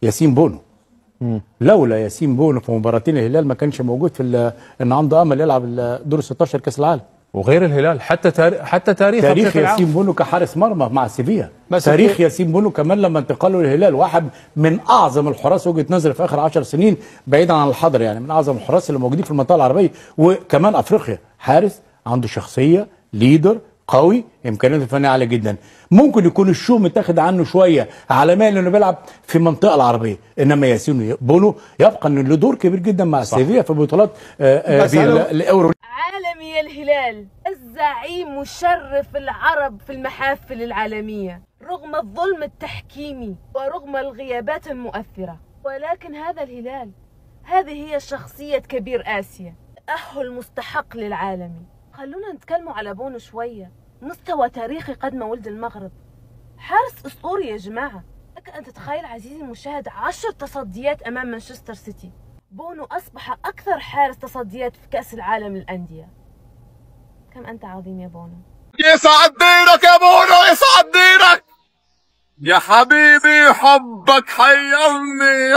ياسين بونو. لولا ياسين بونو في مباراتين الهلال ما كانش موجود في ان عنده امل يلعب دور 16 كاس العالم. وغير الهلال حتى تاريخ ياسين بونو كحارس مرمى مع سيفيا، تاريخ ياسين بونو كمان لما انتقاله للهلال واحد من اعظم الحراس وجهه نظري في اخر 10 سنين بعيدا عن الحضر، يعني من اعظم الحراس اللي موجودين في المنطقه العربيه وكمان افريقيا. حارس عنده شخصيه، ليدر قوي، امكانياته الفنيه عاليه جدا. ممكن يكون الشو متاخد عنه شويه على مال انه بيلعب في المنطقه العربيه، انما ياسين بونو يبقى انه له دور كبير جدا مع سيفيا في بطولات الاورو. عالمي الهلال الزعيم مشرف العرب في المحافل العالميه رغم الظلم التحكيمي ورغم الغيابات المؤثره، ولكن هذا الهلال هذه هي شخصيه كبير اسيا، تاهل مستحق للعالمي. خلونا نتكلموا على بونو شويه، مستوى تاريخي قدم ولد المغرب، حارس اسطوري يا جماعه. لك ان تتخيل عزيزي المشاهد 10 تصديات امام مانشستر سيتي. بونو اصبح اكثر حارس تصديات في كاس العالم للانديه. كم انت عظيم يا بونو. يسعد دينك يا بونو، يسعد دينك يا حبيبي، حبك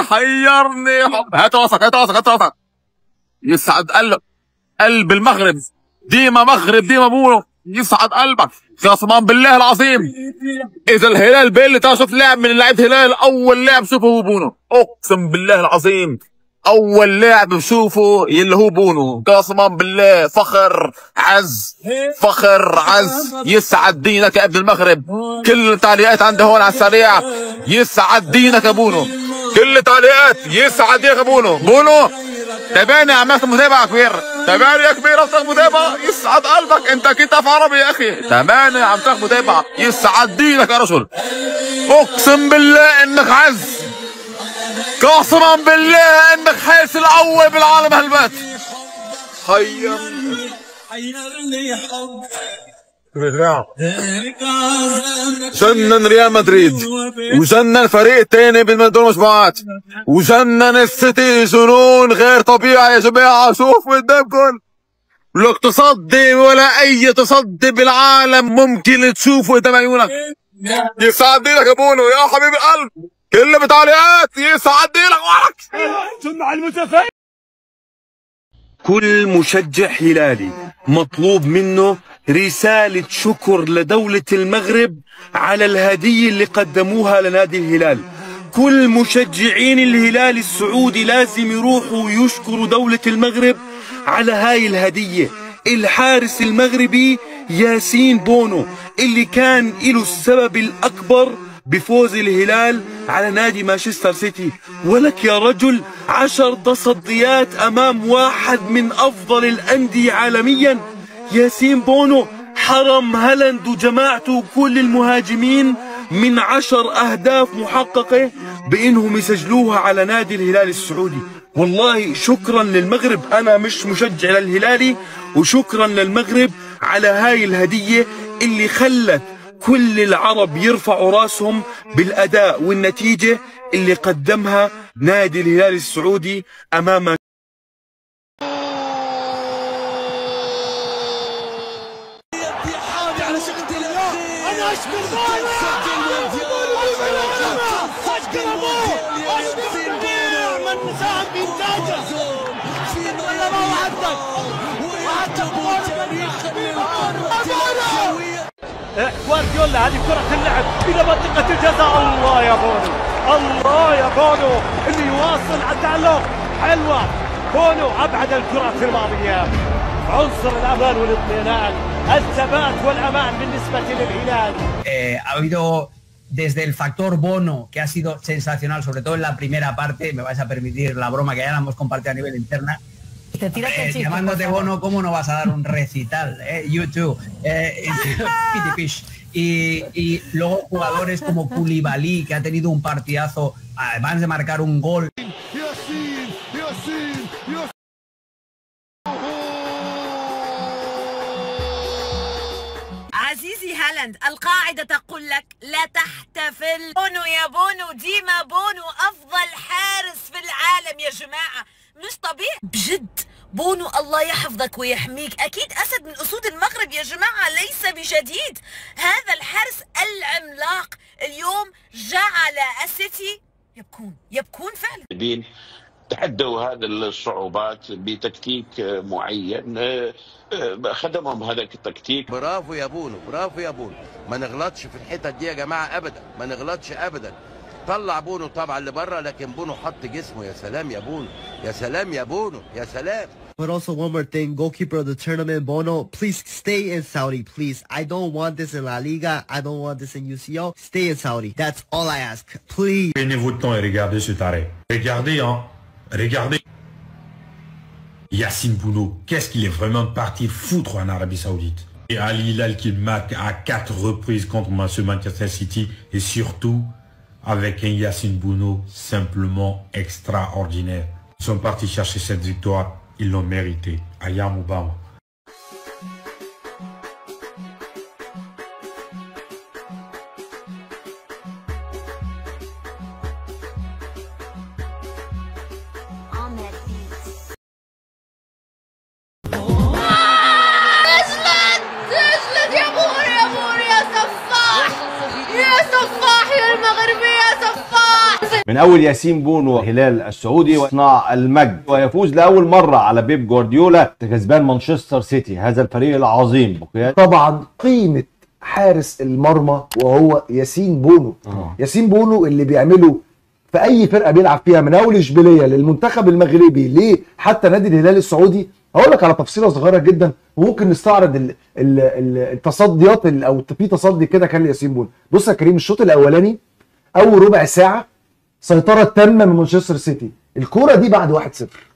حيرني حب. هات راسك. يسعد قلب المغرب، ديما مغرب ديما بونو، يسعد قلبك قسما بالله العظيم. اذا الهلال بيلي تعال شوف لاعب من لعيبه الهلال، اول لاعب شوفه هو بونو، اقسم بالله العظيم اول لاعب بشوفه اللي هو بونو، قسما بالله. فخر عز. يسعد دينك يا ابن المغرب. كل التعليقات عندي هون على السريع، يسعد دينك يا بونو، كل التعليقات يسعد دينك يا بونو. تابعني يا عماد متابعة كبير، تابعني يا كبير افتح متابعة، يسعد قلبك. انت كتاب عربي يا اخي، تابعني يا عم تاخد متابعة، يسعد دينك يا رجل. اقسم بالله انك عز، قسما بالله انك حارس الاول بالعالم هالبات. حيرني حب جنن ريال مدريد وجنن فريق تاني بالدور المجموعات وجنن السيتي جنون غير طبيعي يا جماعه. شوف قدامكم لك تصدي ولا اي تصدي بالعالم ممكن تشوفه قدام عيونك. يسعد دينك يا بونو يا حبيب القلب، كل بتعليقات يسعد دينك وراك. سمع المتفائل. كل مشجع هلالي مطلوب منه رسالة شكر لدولة المغرب على الهدية اللي قدموها لنادي الهلال. كل مشجعين الهلال السعودي لازم يروحوا ويشكروا دولة المغرب على هاي الهدية. الحارس المغربي ياسين بونو اللي كان له السبب الأكبر بفوز الهلال على نادي مانشستر سيتي. ولك يا رجل 10 تصديات أمام واحد من أفضل الأندية عالميا. ياسين بونو حرم هالاند وجماعته وكل المهاجمين من 10 أهداف محققة بإنهم يسجلوها على نادي الهلال السعودي. والله شكرا للمغرب، أنا مش مشجع للهلالي، وشكرا للمغرب على هاي الهدية اللي خلت كل العرب يرفعوا راسهم بالأداء والنتيجة اللي قدمها نادي الهلال السعودي أمام جوارديولا. هذه كرة اللعب إلى منطقة الجزاء. الله يا بونو اللي يواصل على التألق. حلوة بونو، أبعد الكرات الماضية. عنصر الأمان والاطمئنان، الثبات والأمان بالنسبة للهلال. Ha habido desde el factor Bono, que ha sido sensacional, sobre todo en la primera parte, me vais a permitir la broma que ya la hemos compartido a nivel interna. Llamándote Bono, ¿cómo no vas a dar un recital? YouTube, y luego jugadores como Koulibaly, que ha tenido un partidazo, además de marcar un gol. عزيزي هالاند، القاعدة تقول لك لا تحتفل. بونو يا بونو، ديما بونو أفضل حارس في العالم يا جماعة، مش طبيعي بجد. بونو الله يحفظك ويحميك، أكيد أسد من أسود المغرب يا جماعة، ليس بجديد. هذا الحارس العملاق اليوم جعل السيتي يبكون فعلا. تحدوا هذه الصعوبات بتكتيك معين، خدمهم هذا التكتيك. برافو يا بونو، برافو يا بونو، ما نغلطش في الحتت دي يا جماعه ابدا، ما نغلطش ابدا. طلع بونو طبعا لبره، لكن بونو حط جسمه. يا سلام يا بونو، يا سلام يا بونو، يا سلام. But also one more thing, goalkeeper of the tournament, Bono, please stay in Saudi, please. I don't want this in La Liga. I don't want this in UCL. Stay in Saudi. That's all I ask. Please. Prenez votre temps et regardez ce taré. Regardez, hein. Regardez. Yacine Bounou, qu'est-ce qu'il est vraiment parti foutre en Arabie Saoudite. Et Al Hilal qui marque à 4 reprises contre ce Manchester City. Et surtout, avec un Yacine Bounou simplement extraordinaire. Ils sont partis chercher cette victoire. Ils l'ont mérité. Ayam Obama. من أول ياسين بونو هلال السعودي وصناع المجد، ويفوز لأول مرة على بيب جوارديولا كسبان مانشستر سيتي، هذا الفريق العظيم. طبعا قيمة حارس المرمى وهو ياسين بونو. ياسين بونو اللي بيعمله في أي فرقة بيلعب فيها، من أول إشبيلية للمنتخب المغربي ليه حتى نادي الهلال السعودي. هقول لك على تفصيلة صغيرة جدا وممكن نستعرض التصديات أو في تصدي كده كان لياسين بونو. بص يا كريم، الشوط الأولاني أول ربع ساعة سيطرة تامة من مانشستر سيتي. الكرة دي بعد 1-0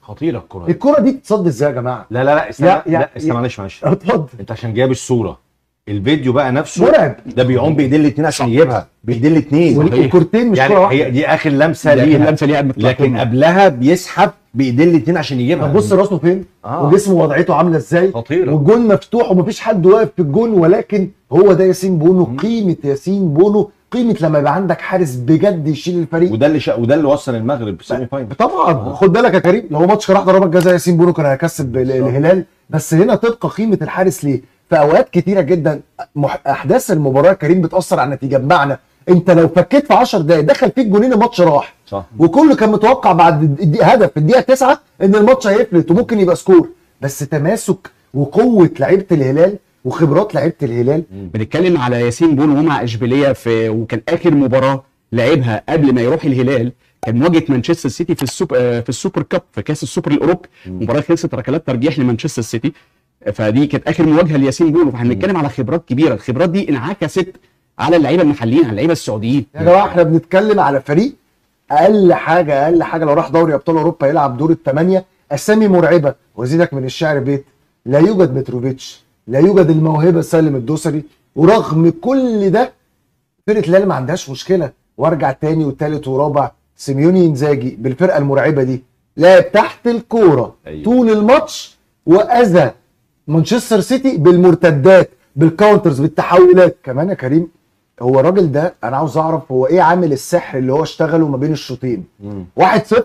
خطيرة. الكرة دي تتصد ازاي يا جماعة؟ لا استنى معلش اتفضل. انت عشان جايب الصورة، الفيديو بقى نفسه مرعب. ده بيعوم بايدين الاثنين عشان يجيبها، بايدين الاثنين. والكورتين مش يعني كرة واحدة. هي دي اخر لمسة ليها، لكن قبلها بيسحب بايدين الاثنين عشان يجيبها. بص راسه فين وجسمه وضعيته عاملة ازاي، خطيرة. والجون مفتوح ومفيش حد واقف في الجون، ولكن هو ده ياسين بونو. قيمة ياسين بونو، قيمة لما يبقى عندك حارس بجد يشيل الفريق. وده اللي وصل المغرب السيمي فاينل. طبعا خد بالك يا كريم، لو ماتش كان راح ضربات جزاء ياسين بونو كان هيكسب الهلال. بس هنا تبقى قيمة الحارس ليه؟ في اوقات كتيرة جدا احداث المباراة كريم بتأثر على النتيجة. بمعنى انت لو فكيت في 10 دقايق دخل فيك جونين الماتش راح. صح. وكله كان متوقع بعد هدف في الدقيقة 9 ان الماتش هيفلت وممكن يبقى سكور. بس تماسك وقوة لعيبة الهلال وخبرات لعيبه الهلال. بنتكلم على ياسين بونو مع اشبيليه وكان اخر مباراه لعبها قبل ما يروح الهلال كان مواجهه مانشستر سيتي في السوبر كاب، في كاس السوبر الاوروبي. مباراه خلصت ركلات ترجيح لمانشستر سيتي، فدي كانت اخر مواجهه لياسين بونو. فاحنا بنتكلم على خبرات كبيره، الخبرات دي انعكست على اللعيبه المحليين، على اللعيبه السعوديين. يا جماعه احنا بنتكلم على فريق اقل حاجه لو راح دوري ابطال اوروبا يلعب دور الثمانيه، اسامي مرعبه. وزيدك من الشعر بيت، لا يوجد متروفيتش، لا يوجد الموهبه سالم الدوسري. ورغم كل ده فرقه الهلال ما عندهاش مشكله. وارجع تاني وتالت ورابع، سيميوني انزاجي بالفرقه المرعبه دي لعب تحت الكوره طول الماتش، واذى مانشستر سيتي بالمرتدات، بالكاونترز، بالتحولات. كمان يا كريم هو الراجل ده انا عاوز اعرف هو ايه عامل السحر اللي هو اشتغله ما بين الشوطين. 1-0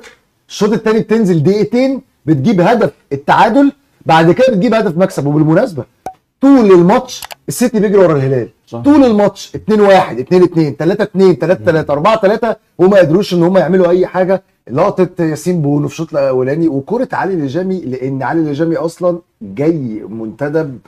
الشوط الثاني بتنزل دقيقتين بتجيب هدف التعادل، بعد كده بتجيب هدف مكسب. وبالمناسبه طول الماتش السيتي بيجري ورا الهلال. صح. طول الماتش 2-1 2-2 3-2 3-3 4-3 وما قدروش ان هم يعملوا اي حاجه. لقطه ياسين بونو في الشوط الاولاني وكره علي الهجامي، لان علي الهجامي اصلا جاي منتدب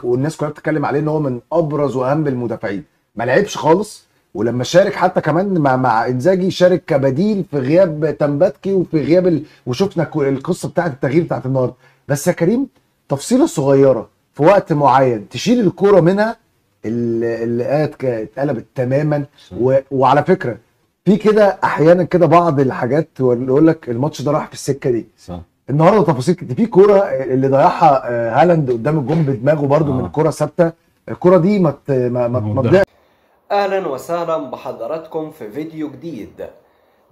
والناس كلها بتتكلم عليه ان هو من ابرز واهم المدافعين. ما لعبش خالص، ولما شارك حتى كمان مع انزاجي شارك كبديل في غياب تمباتكي وفي غياب وشفنا القصه بتاعت التغيير بتاعت النهارده. بس يا كريم تفصيله صغيره في وقت معين تشيل الكوره منها اللي اتقلبت تماما. وعلى فكره في كده احيانا كده بعض الحاجات يقول لك الماتش ده راح في السكه دي. صح. النهارده تفاصيل كتير. في كوره اللي ضيعها هالاند قدام الجون بدماغه برده من كوره ثابته. الكوره دي ما تضيعش. اهلا وسهلا بحضراتكم في فيديو جديد.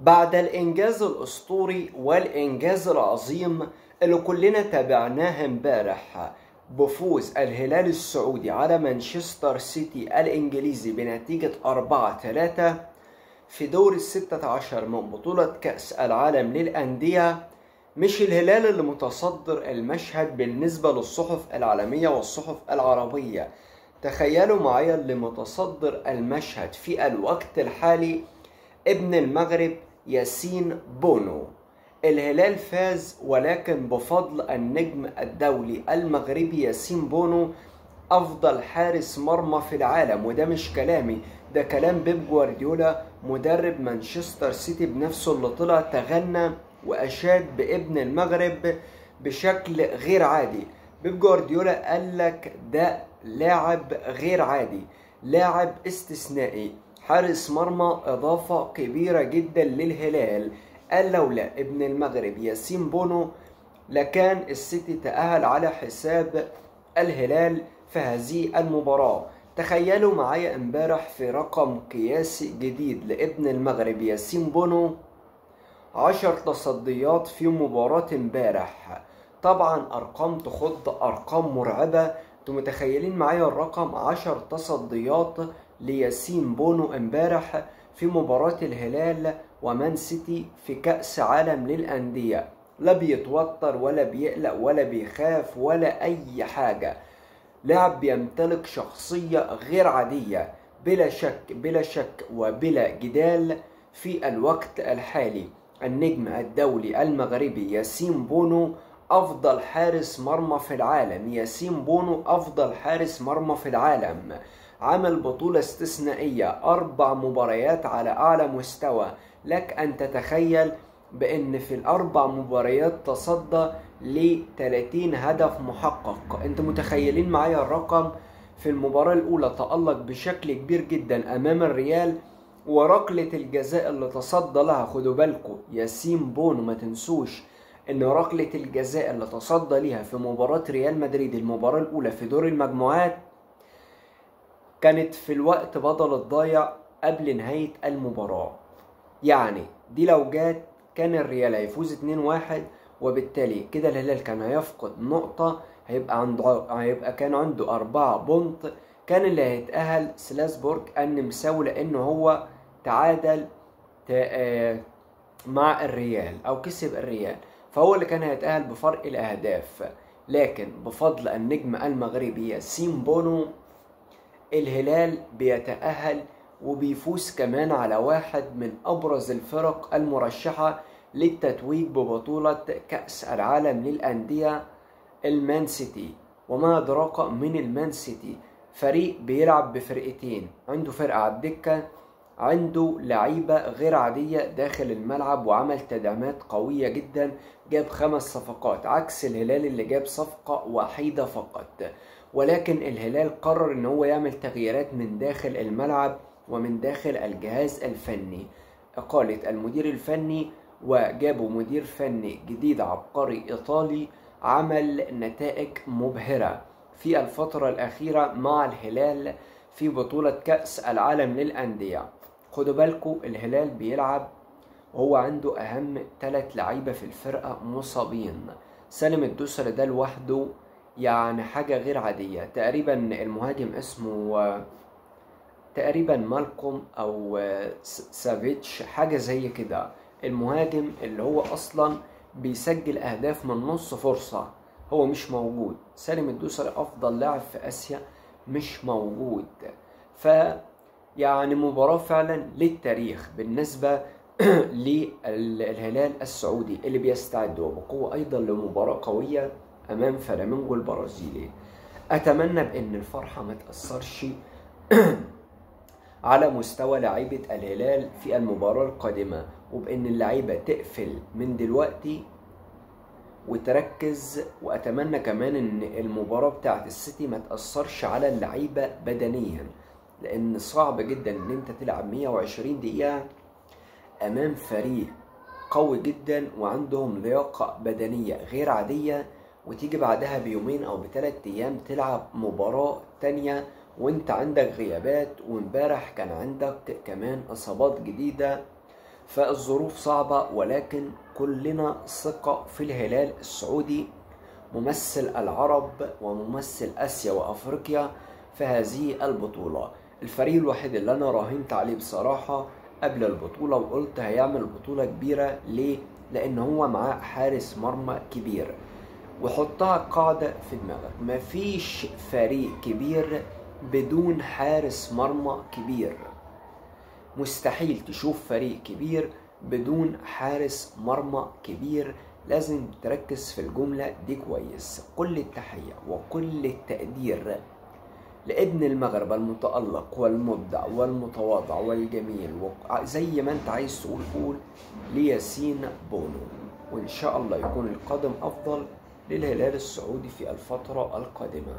بعد الانجاز الاسطوري والانجاز العظيم اللي كلنا تابعناه امبارح بفوز الهلال السعودي على مانشستر سيتي الانجليزي بنتيجة 4-3 في دور 16 من بطولة كأس العالم للأندية، مش الهلال اللي متصدر المشهد بالنسبة للصحف العالمية والصحف العربية. تخيلوا معايا اللي متصدر المشهد في الوقت الحالي ابن المغرب ياسين بونو. الهلال فاز، ولكن بفضل النجم الدولي المغربي ياسين بونو أفضل حارس مرمى في العالم. وده مش كلامي، ده كلام بيب جوارديولا مدرب مانشستر سيتي بنفسه، اللي طلع تغنى وأشاد بابن المغرب بشكل غير عادي. بيب جوارديولا قال لك ده لاعب غير عادي، لاعب استثنائي، حارس مرمى إضافة كبيرة جدا للهلال. قال لولا ابن المغرب ياسين بونو لكان السيتي تأهل على حساب الهلال في هذه المباراة. تخيلوا معايا امبارح في رقم قياسي جديد لابن المغرب ياسين بونو، 10 تصديات في مباراة امبارح. طبعا ارقام تخض، ارقام مرعبة. انتوا متخيلين معايا الرقم؟ 10 تصديات لياسين بونو امبارح في مباراة الهلال ومان سيتي في كأس عالم للأندية. لا بيتوتر ولا بيقلق ولا بيخاف ولا أي حاجة. لاعب بيمتلك شخصية غير عادية بلا شك بلا شك وبلا جدال. في الوقت الحالي النجم الدولي المغربي ياسين بونو أفضل حارس مرمى في العالم. ياسين بونو أفضل حارس مرمى في العالم. عمل بطولة استثنائية، 4 مباريات على أعلى مستوى. لك أن تتخيل بأن في ال4 مباريات تصدى ل 30 هدف محقق. أنت متخيلين معايا الرقم؟ في المباراة الأولى تألق بشكل كبير جدا أمام الريال، وركلة الجزاء اللي تصدى لها، خدوا بالكم ياسين بونو ما تنسوش ان ركلة الجزاء اللي تصدى ليها في مباراة ريال مدريد المباراة الأولى في دور المجموعات كانت في الوقت بدل الضايع قبل نهاية المباراة. يعني دي لو جات كان الريال هيفوز 2-1، وبالتالي كده الهلال كان هيفقد نقطة، هيبقى كان عنده 4 بونت. كان اللي هيتأهل سلاسبورج النمساوي لأنه هو تعادل مع الريال أو كسب الريال، فهو اللي كان هيتأهل بفرق الأهداف. لكن بفضل النجم المغربي ياسين بونو الهلال بيتأهل وبيفوز كمان على واحد من أبرز الفرق المرشحة للتتويج ببطولة كأس العالم للأندية، المان سيتي. وما أدراك من المان سيتي؟ فريق بيلعب بفرقتين، عنده فرقة على الدكة، عنده لعيبة غير عادية داخل الملعب، وعمل تدعيمات قوية جدا، جاب 5 صفقات عكس الهلال اللي جاب صفقة وحيدة فقط. ولكن الهلال قرر ان هو يعمل تغييرات من داخل الملعب ومن داخل الجهاز الفني، إقالة المدير الفني وجابوا مدير فني جديد عبقري إيطالي عمل نتائج مبهرة في الفترة الأخيرة مع الهلال في بطولة كأس العالم للأندية. خدوا بالكم الهلال بيلعب وهو عنده أهم 3 لعيبة في الفرقة مصابين. سالم الدوسري ده لوحده يعني حاجة غير عادية. تقريبا المهاجم اسمه تقريبا مالكوم أو سافيتش حاجة زي كده، المهاجم اللي هو أصلا بيسجل أهداف من نص فرصة هو مش موجود. سالم الدوسري أفضل لاعب في آسيا مش موجود. يعني مباراة فعلا للتاريخ بالنسبة للهلال السعودي اللي بيستعدوا بقوة أيضا لمباراة قوية أمام فلامينجو البرازيلي. أتمنى بأن الفرحة ما تأثرش على مستوى لاعيبة الهلال في المباراة القادمة، وبأن اللعيبة تقفل من دلوقتي وتركز. وأتمنى كمان أن المباراة بتاعت السيتي ما تأثرش على اللعيبة بدنيا، لأن صعب جدا أن أنت تلعب 120 دقيقة أمام فريق قوي جدا وعندهم لياقة بدنية غير عادية، وتيجي بعدها بيومين أو ب3 أيام تلعب مباراة تانية وانت عندك غيابات، وامبارح كان عندك كمان إصابات جديدة. فالظروف صعبة، ولكن كلنا ثقة في الهلال السعودي ممثل العرب وممثل آسيا وأفريقيا في هذه البطولة. الفريق الوحيد اللي أنا راهنت عليه بصراحة قبل البطولة وقلت هيعمل بطولة كبيرة. ليه؟ لأن هو معاه حارس مرمى كبير. وحطها قاعدة في دماغك، مفيش فريق كبير بدون حارس مرمى كبير. مستحيل تشوف فريق كبير بدون حارس مرمى كبير. لازم تركز في الجملة دي كويس. كل التحية وكل التقدير لابن المغرب المتألق والمبدع والمتواضع والجميل، زي ما انت عايز تقول قول لياسين بونو، وإن شاء الله يكون القادم أفضل للهلال السعودي في الفترة القادمة.